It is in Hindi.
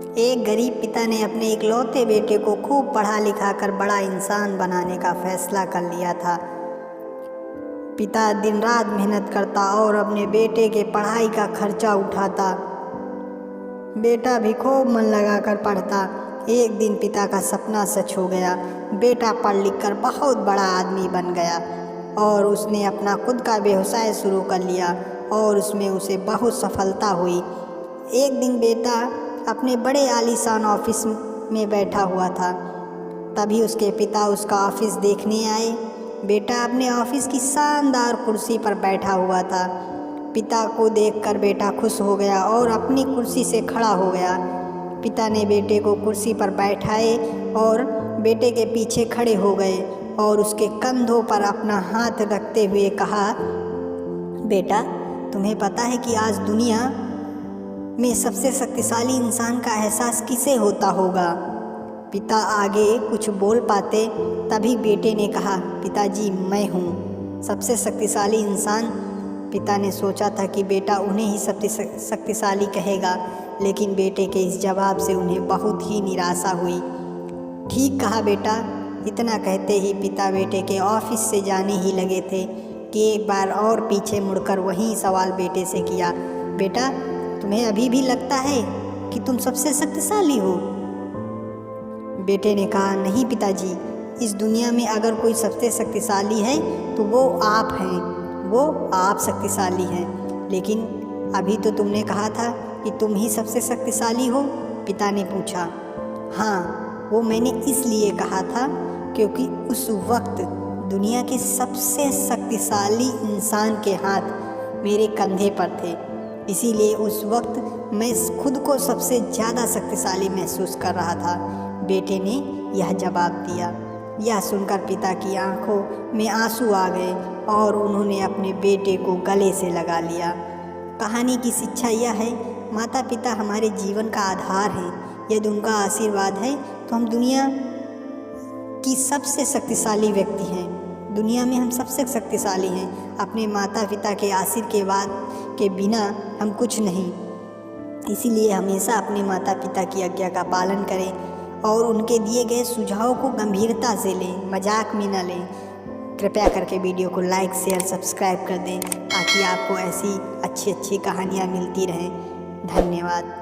एक गरीब पिता ने अपने इकलौते बेटे को खूब पढ़ा लिखा कर बड़ा इंसान बनाने का फैसला कर लिया था। पिता दिन रात मेहनत करता और अपने बेटे के पढ़ाई का खर्चा उठाता। बेटा भी खूब मन लगाकर पढ़ता। एक दिन पिता का सपना सच हो गया। बेटा पढ़ लिख कर बहुत बड़ा आदमी बन गया और उसने अपना खुद का व्यवसाय शुरू कर लिया और उसमें उसे बहुत सफलता हुई। एक दिन बेटा अपने बड़े आलीशान ऑफिस में बैठा हुआ था। तभी उसके पिता उसका ऑफिस देखने आए। बेटा अपने ऑफिस की शानदार कुर्सी पर बैठा हुआ था। पिता को देखकर बेटा खुश हो गया और अपनी कुर्सी से खड़ा हो गया। पिता ने बेटे को कुर्सी पर बैठाए और बेटे के पीछे खड़े हो गए और उसके कंधों पर अपना हाथ रखते हुए कहा, बेटा, तुम्हें पता है कि आज दुनिया में सबसे शक्तिशाली इंसान का एहसास किसे होता होगा? पिता आगे कुछ बोल पाते, तभी बेटे ने कहा, पिताजी, मैं हूँ सबसे शक्तिशाली इंसान। पिता ने सोचा था कि बेटा उन्हें ही सबसे शक्तिशाली कहेगा, लेकिन बेटे के इस जवाब से उन्हें बहुत ही निराशा हुई। ठीक कहा बेटा। इतना कहते ही पिता बेटे के ऑफिस से जाने ही लगे थे कि एक बार और पीछे मुड़कर वही सवाल बेटे से किया, बेटा, तुम्हें अभी भी लगता है कि तुम सबसे शक्तिशाली हो? बेटे ने कहा, नहीं पिताजी, इस दुनिया में अगर कोई सबसे शक्तिशाली है तो वो आप हैं, वो आप शक्तिशाली हैं। लेकिन अभी तो तुमने कहा था कि तुम ही सबसे शक्तिशाली हो। पिता ने पूछा। हाँ, वो मैंने इसलिए कहा था क्योंकि उस वक्त दुनिया के सबसे शक्तिशाली इंसान के हाथ मेरे कंधे पर थे, इसीलिए उस वक्त मैं खुद को सबसे ज़्यादा शक्तिशाली महसूस कर रहा था। बेटे ने यह जवाब दिया। यह सुनकर पिता की आंखों में आंसू आ गए और उन्होंने अपने बेटे को गले से लगा लिया। कहानी की शिक्षा यह है, माता पिता हमारे जीवन का आधार हैं। यदि उनका आशीर्वाद है तो हम दुनिया की सबसे शक्तिशाली व्यक्ति हैं। दुनिया में हम सबसे शक्तिशाली हैं। अपने माता पिता के आशीर्वाद के बिना हम कुछ नहीं। इसीलिए हमेशा अपने माता पिता की आज्ञा का पालन करें और उनके दिए गए सुझावों को गंभीरता से लें, मजाक में न लें। कृपया करके वीडियो को लाइक, शेयर, सब्सक्राइब कर दें ताकि आपको ऐसी अच्छी अच्छी कहानियाँ मिलती रहें। धन्यवाद।